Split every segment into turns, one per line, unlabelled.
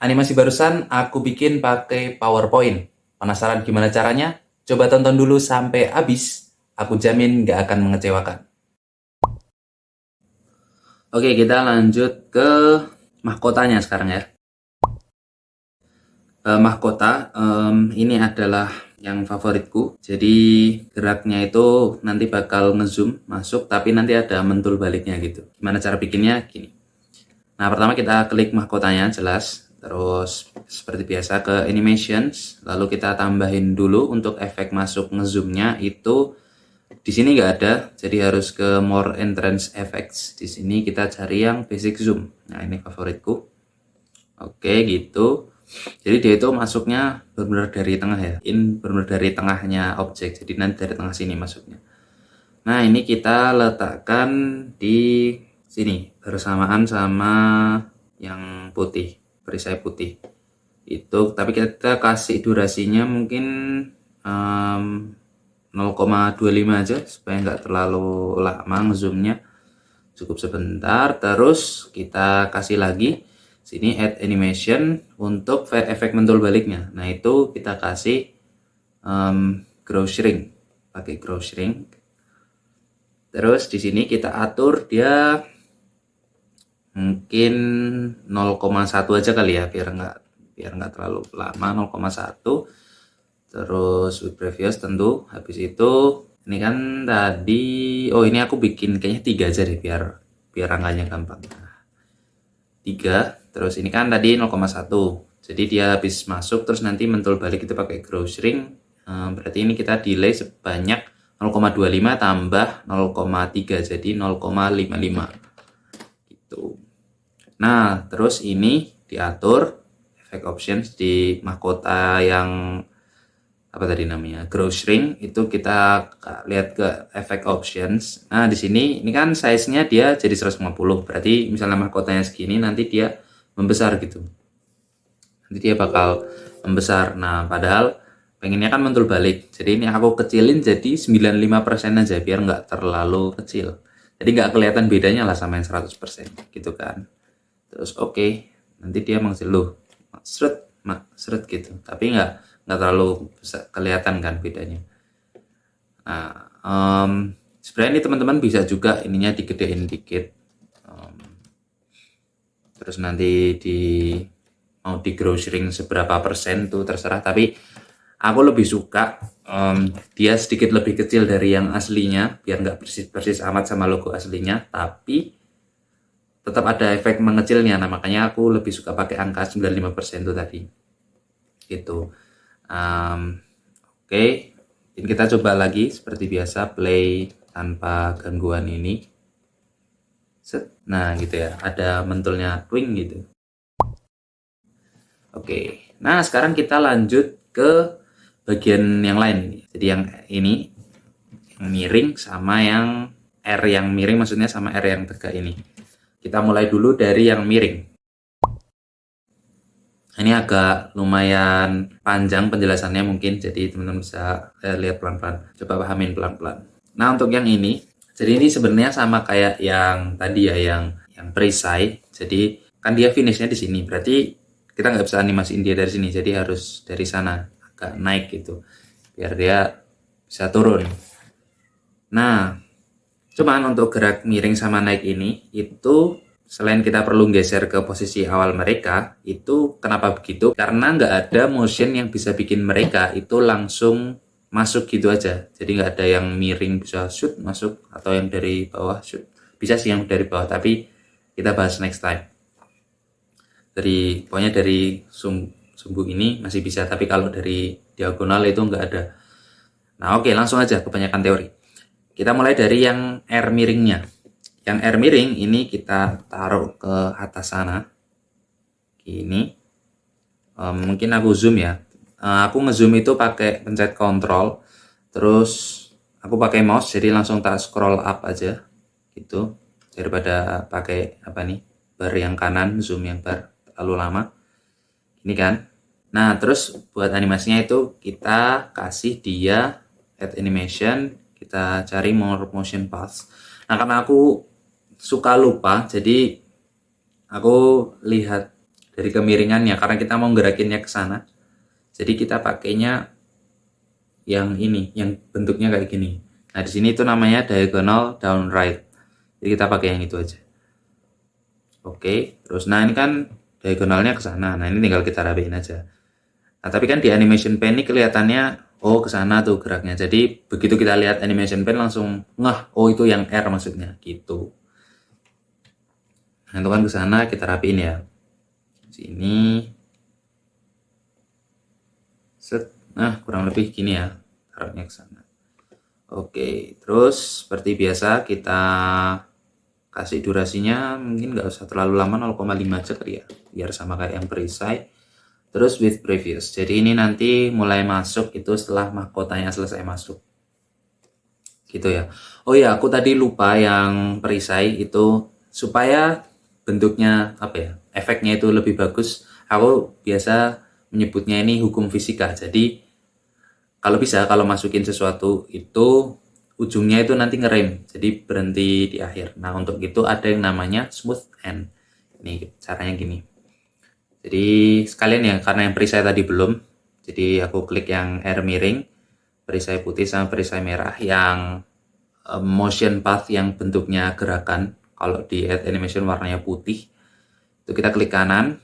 Animasi barusan aku bikin pakai PowerPoint. Penasaran gimana caranya? Coba tonton dulu sampai habis. Aku jamin nggak akan mengecewakan. Oke, kita lanjut ke mahkotanya sekarang ya. Mahkota, ini adalah yang favoritku. Jadi geraknya itu nanti bakal ngezoom masuk, tapi nanti ada mentul baliknya gitu. Gimana cara bikinnya? Gini. Nah, pertama kita klik mahkotanya, jelas. Terus seperti biasa ke animations, lalu kita tambahin dulu untuk efek masuk ngezoomnya itu di sini nggak ada, jadi harus ke more entrance effects. Di sini kita cari yang basic zoom. Nah, ini favoritku. Oke, gitu. Jadi dia itu masuknya benar-benar dari tengah ya. Ini benar-benar dari tengahnya objek. Jadi nanti dari tengah sini masuknya. Nah, ini kita letakkan di sini bersamaan sama yang putih, perisai putih. Itu tapi kita kasih durasinya mungkin 0,25 aja supaya nggak terlalu lama ngezoomnya. Cukup sebentar, terus kita kasih lagi sini add animation untuk efek mentul baliknya. Nah, itu kita kasih grow shrink, pakai grow shrink. Terus di sini kita atur dia mungkin 0,1 aja kali ya, biar nggak terlalu lama, 0,1. Terus with previous tentu. Habis itu ini kan tadi, oh ini aku bikin kayaknya 3 aja deh biar angkanya gampang. 3, terus ini kan tadi 0,1. Jadi dia habis masuk terus nanti mentul balik itu pakai grow shrink. Berarti ini kita delay sebanyak 0,25 tambah 0,3 jadi 0,55 gitu. Nah, terus ini diatur efek options di mahkota yang apa tadi namanya, grow shrink, itu kita lihat ke efek options. Nah, di sini ini kan size-nya dia jadi 150. Berarti misalnya mahkotanya segini, nanti dia membesar gitu. Nanti dia bakal membesar. Nah, padahal pengennya kan mentul balik. Jadi ini aku kecilin jadi 95% aja biar nggak terlalu kecil. Jadi nggak kelihatan bedanya lah sama yang 100% gitu kan. Terus oke, nanti dia menghasil loh, seret gitu. Tapi nggak terlalu bisa kelihatan kan bedanya. Nah, sebenarnya ini teman-teman bisa juga ininya digedein dikit. Terus nanti mau di grow shrink seberapa persen tuh terserah. Tapi aku lebih suka dia sedikit lebih kecil dari yang aslinya biar nggak persis amat sama logo aslinya. Tapi tetap ada efek mengecilnya. Nah, makanya aku lebih suka pakai angka 95% tuh tadi. Gitu. Oke, kita coba lagi seperti biasa play tanpa gangguan ini. Nah, gitu ya, ada mentulnya twing gitu. Oke, nah sekarang kita lanjut ke bagian yang lain. Jadi yang ini yang miring sama yang R yang miring, maksudnya sama R yang tegak ini. Kita mulai dulu dari yang miring. Ini agak lumayan panjang penjelasannya mungkin, jadi teman-teman bisa lihat pelan-pelan. Coba pahamin pelan-pelan. Nah, untuk yang ini, jadi ini sebenarnya sama kayak yang tadi ya, yang perisai. Jadi kan dia finishnya di sini, berarti kita nggak bisa animasiin dia dari sini, jadi harus dari sana agak naik gitu, biar dia bisa turun. Nah, cuman untuk gerak miring sama naik ini itu selain kita perlu geser ke posisi awal mereka, itu kenapa begitu? Karena nggak ada motion yang bisa bikin mereka itu langsung masuk gitu aja. Jadi nggak ada yang miring bisa shoot masuk, atau yang dari bawah shoot. Bisa sih yang dari bawah, tapi kita bahas next time. Pokoknya dari sumbu ini masih bisa, tapi kalau dari diagonal itu nggak ada. Nah, oke, langsung aja kebanyakan teori. Kita mulai dari yang R miringnya. Yang R miring ini kita taruh ke atas sana. Gini. Mungkin aku zoom ya. Aku ngezoom itu pakai pencet kontrol. Terus aku pakai mouse, jadi langsung tak scroll up aja. Gitu. Daripada pakai apa nih, bar yang kanan, zoom yang bar terlalu lama. Ini kan. Nah, terus buat animasinya itu kita kasih dia add animation. Kita cari more motion paths. Nah, karena aku suka lupa, jadi aku lihat dari kemiringannya karena kita mau gerakinnya ke sana. Jadi kita pakainya yang ini, yang bentuknya kayak gini. Nah, di sini itu namanya diagonal down right. Jadi kita pakai yang itu aja. Oke, terus nah ini kan diagonalnya ke sana. Nah, ini tinggal kita rapiin aja. Nah, tapi kan di animation pen ini kelihatannya oh ke sana tuh geraknya. Jadi begitu kita lihat animation pen langsung ngeh, oh itu yang R maksudnya gitu. Nah, itu kan ke sana kita rapiin ya. Sini. Set. Nah, kurang lebih gini ya. Taruhnya ke sana. Oke, terus seperti biasa kita kasih durasinya mungkin nggak usah terlalu lama, 0,5 aja kali ya, biar sama kayak yang perisai. Terus with previous, jadi ini nanti mulai masuk itu setelah mahkotanya selesai masuk gitu ya. Oh ya, aku tadi lupa yang perisai itu supaya bentuknya apa ya, efeknya itu lebih bagus, aku biasa menyebutnya ini hukum fisika. Jadi kalau bisa, kalau masukin sesuatu itu ujungnya itu nanti ngerem, jadi berhenti di akhir. Nah, untuk itu ada yang namanya smooth end. Ini caranya gini. Jadi sekalian ya, karena yang perisai tadi belum, jadi aku klik yang R miring, perisai putih sama perisai merah yang motion path yang bentuknya gerakan. Kalau di add animation warnanya putih, itu kita klik kanan,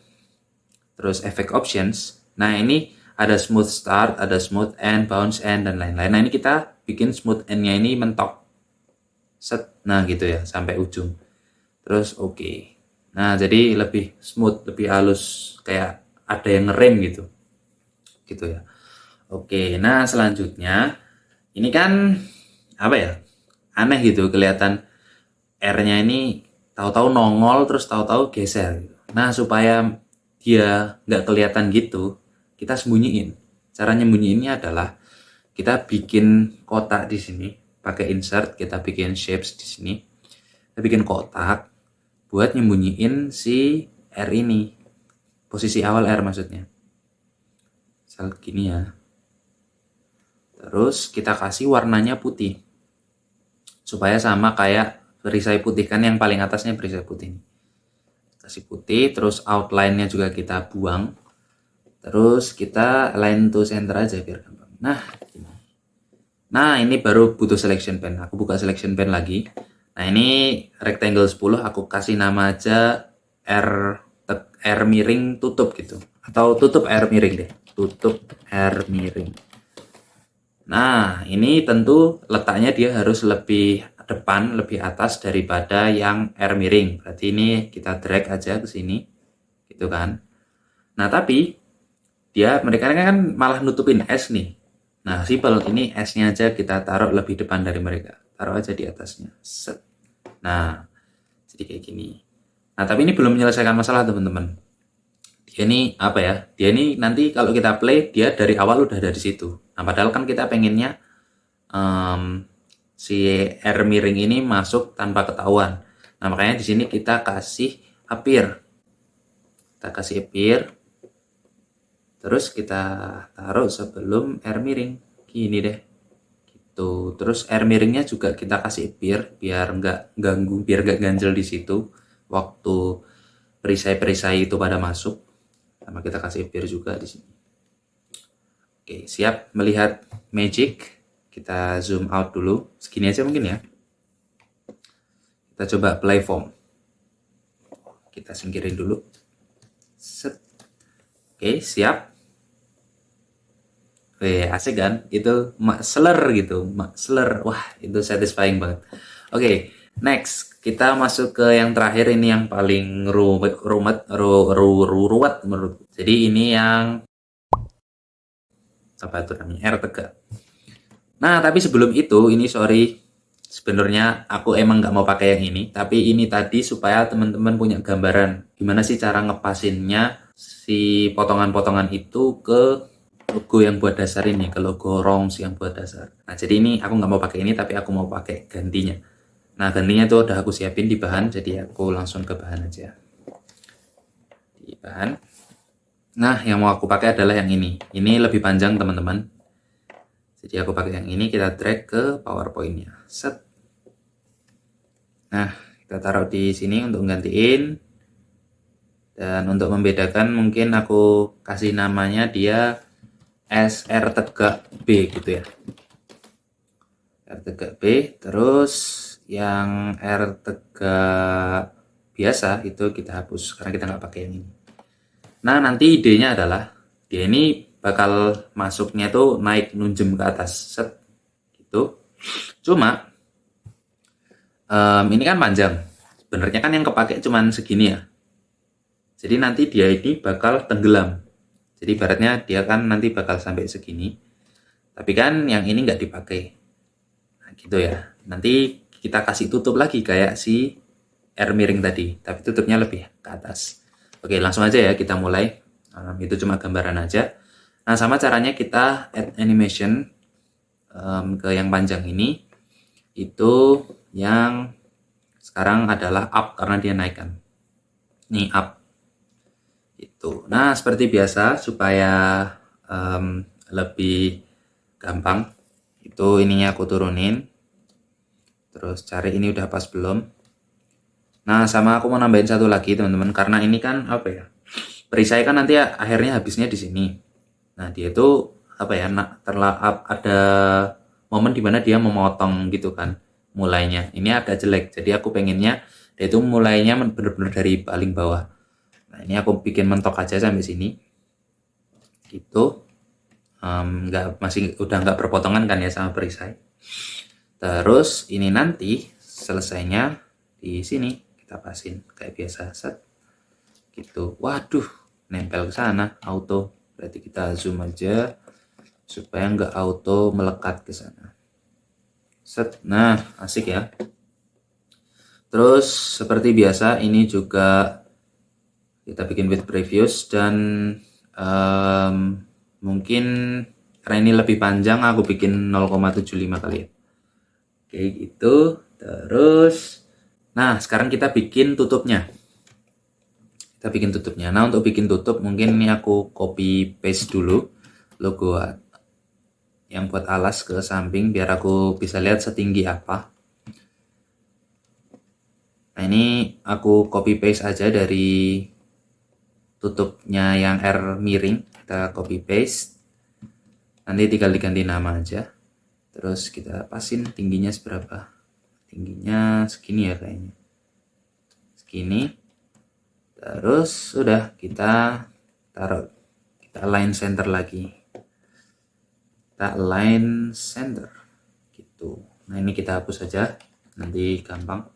terus effect options. Nah, ini ada smooth start, ada smooth end, bounce end, dan lain-lain. Nah, ini kita bikin smooth end-nya ini mentok. Set, nah gitu ya, sampai ujung. Terus oke. Nah, jadi lebih smooth, lebih halus, kayak ada yang ngerem gitu. Gitu ya. Oke, nah selanjutnya, ini kan, apa ya, aneh gitu, kelihatan R-nya ini tahu-tahu nongol, terus tahu-tahu geser gitu. Nah, supaya dia nggak kelihatan gitu, kita sembunyiin. Cara nyembunyiinnya adalah kita bikin kotak di sini, pakai insert, kita bikin shapes di sini. Kita bikin kotak buat nyembunyiin si R ini. Posisi awal R maksudnya. Misal gini ya. Terus kita kasih warnanya putih. Supaya sama kayak perisai putih, kan yang paling atasnya perisai putih. Kasih putih, terus outline-nya juga kita buang. Terus kita align to center aja biar gampang. Nah, gini. Nah, ini baru butuh selection pen. Aku buka selection pen lagi. Nah, ini rectangle 10 aku kasih nama aja R miring tutup gitu. Atau tutup R miring deh. Tutup R miring. Nah, ini tentu letaknya dia harus lebih depan, lebih atas daripada yang R miring. Berarti ini kita drag aja ke sini. Gitu kan. Nah, tapi mereka kan malah nutupin S nih. Nah, simpel, ini S-nya aja kita taruh lebih depan dari mereka. Taruh aja di atasnya. Set. Nah, jadi kayak gini. Nah, tapi ini belum menyelesaikan masalah, teman-teman. Dia ini apa ya? Dia ini nanti kalau kita play, dia dari awal udah ada di situ. Nah, padahal kan kita pengennya si R miring ini masuk tanpa ketahuan. Nah, makanya di sini kita kasih appear. Kita kasih appear. Terus kita taruh sebelum R miring. Gini deh. Gitu. Terus R miringnya juga kita kasih appear biar nggak ganggu, biar nggak ganjel di situ waktu perisai-perisai itu pada masuk. Sama kita kasih appear juga di sini. Oke, siap melihat magic. Kita zoom out dulu. Segini aja mungkin ya. Kita coba play form. Kita singkirin dulu. Set. Oke, siap. Asik kan? Itu seler gitu. Seler. Wah, itu satisfying banget. Oke, next. Kita masuk ke yang terakhir, ini yang paling ruwet menurut. Jadi ini yang apa itu namanya? R tegak. Nah, tapi sebelum itu, ini sorry. Sebenarnya aku emang nggak mau pakai yang ini, tapi ini tadi supaya teman-teman punya gambaran gimana sih cara ngepasinnya si potongan-potongan itu ke logo yang buat dasar ini, ke logo ROMs yang buat dasar. Nah, jadi ini aku nggak mau pakai ini, tapi aku mau pakai gantinya. Nah, gantinya itu udah aku siapin di bahan, jadi aku langsung ke bahan aja. Di bahan. Nah, yang mau aku pakai adalah yang ini. Ini lebih panjang, teman-teman. Jadi aku pakai yang ini, kita drag ke PowerPoint-nya. Set. Nah, kita taruh di sini untuk gantiin. Dan untuk membedakan mungkin aku kasih namanya dia SR tegak B gitu ya. R tegak B, terus yang R tegak biasa itu kita hapus karena kita nggak pakai yang ini. Nah, nanti idenya adalah dia ini bakal masuknya tuh naik nunjem ke atas set gitu. Cuma ini kan panjang. Sebenarnya kan yang kepake cuman segini ya. Jadi nanti dia ini bakal tenggelam. Jadi ibaratnya dia kan nanti bakal sampai segini. Tapi kan yang ini nggak dipakai. Nah, gitu ya. Nanti kita kasih tutup lagi kayak si R miring tadi. Tapi tutupnya lebih ke atas. Oke, langsung aja ya kita mulai. Itu cuma gambaran aja. Nah, sama caranya kita add animation ke yang panjang ini. Itu yang sekarang adalah up karena dia naikkan. Ini up. Itu. Nah, seperti biasa supaya lebih gampang, itu ininya aku turunin. Terus cari ini udah pas belum. Nah, sama aku mau nambahin satu lagi teman-teman, karena ini kan apa ya? Perisai kan nanti akhirnya habisnya di sini. Nah, dia itu apa ya? Ada momen dimana dia memotong gitu kan mulainya. Ini agak jelek, jadi aku pengennya dia itu mulainya bener-bener dari paling bawah. Nah, ini aku bikin mentok aja sampai sini. Gitu. Udah nggak berpotongan kan ya sama perisai. Terus ini nanti selesainya di sini kita pasin kayak biasa set. Gitu. Waduh, nempel ke sana auto. Berarti kita zoom aja supaya nggak auto melekat ke sana. Set. Nah, asik ya. Terus seperti biasa ini juga kita bikin with previous dan mungkin karena ini lebih panjang aku bikin 0,75 kali ya. Oke gitu. Terus nah sekarang kita bikin tutupnya. Nah untuk bikin tutup mungkin ini aku copy paste dulu logo yang buat alas ke samping biar aku bisa lihat setinggi apa. Nah ini aku copy paste aja dari tutupnya yang R miring, kita copy paste. Nanti tinggal diganti nama aja. Terus kita pasin tingginya seberapa. Tingginya segini ya kayaknya. Segini. Terus sudah kita taruh. Kita align center lagi. Kita align center. Gitu. Nah ini kita hapus saja. Nanti gampang.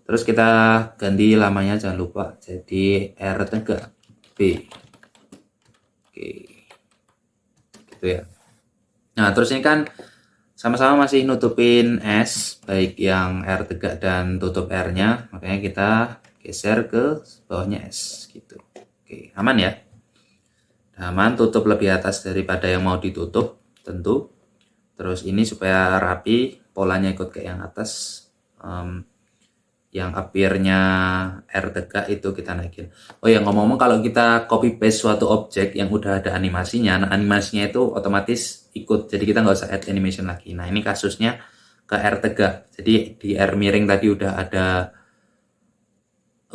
Terus kita ganti lamanya jangan lupa. Jadi R tegak B. Oke. Gitu ya. Nah, terus ini kan sama-sama masih nutupin S, baik yang R tegak dan tutup R-nya, makanya kita geser ke bawahnya S, gitu. Oke, aman ya? Aman, tutup lebih atas daripada yang mau ditutup, tentu. Terus ini supaya rapi, polanya ikut ke yang atas. Yang appear-nya R tegak itu kita naikin. Oh ya, ngomong-ngomong kalau kita copy paste suatu objek yang udah ada animasinya, nah animasinya itu otomatis ikut, jadi kita nggak usah add animation lagi. Nah ini kasusnya ke R tegak, jadi di R miring tadi udah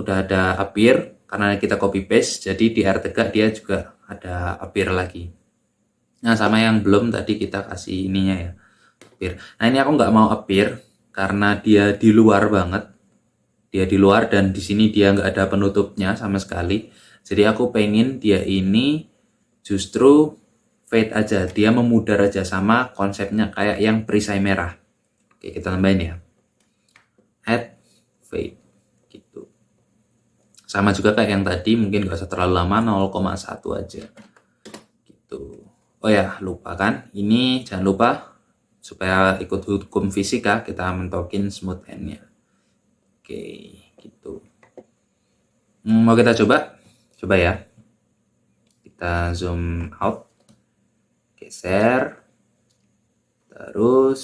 ada appear, karena kita copy paste, jadi di R tegak dia juga ada appear lagi. Nah sama yang belum tadi kita kasih ininya ya, appear. Nah ini aku nggak mau appear karena dia di luar banget. Dia di luar dan di sini dia nggak ada penutupnya sama sekali. Jadi aku pengen dia ini justru fade aja, dia memudar aja sama konsepnya kayak yang perisai merah. Oke, kita tambahin ya. Add fade gitu. Sama juga kayak yang tadi, mungkin nggak usah terlalu lama, 0,1 aja. Gitu. Oh ya, lupa kan? Ini jangan lupa supaya ikut hukum fisika kita mentokin smooth end-nya. Oke, gitu. Mau kita coba? Coba ya. Kita zoom out. Geser. Terus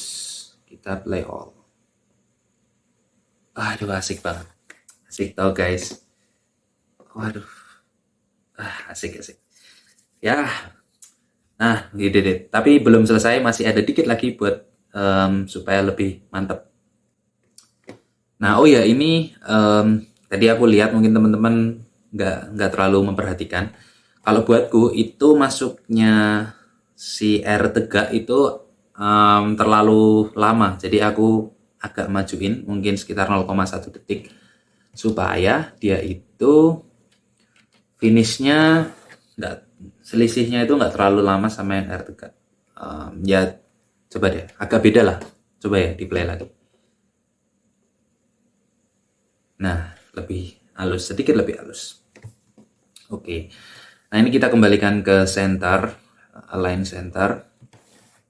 kita play all. Aduh, asik banget. Asik tau guys. Waduh. Asik. Ya. Nah, gitu deh. Tapi belum selesai, masih ada dikit lagi buat supaya lebih mantap. Nah, oh ya ini tadi aku lihat mungkin teman-teman nggak terlalu memperhatikan. Kalau buatku itu masuknya si air tegak itu terlalu lama, jadi aku agak majuin mungkin sekitar 0,1 detik supaya dia itu finishnya nggak selisihnya itu nggak terlalu lama sama yang air tegak. Ya coba deh, agak beda lah, coba ya di play lagi. Nah, lebih halus, sedikit lebih halus. Oke. Nah, ini kita kembalikan ke center, align center.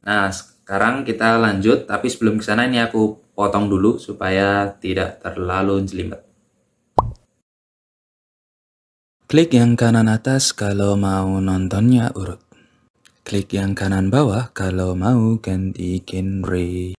Nah, sekarang kita lanjut, tapi sebelum ke sana ini aku potong dulu supaya tidak terlalu jelimet. Klik yang kanan atas kalau mau nontonnya urut. Klik yang kanan bawah kalau mau ganti genre.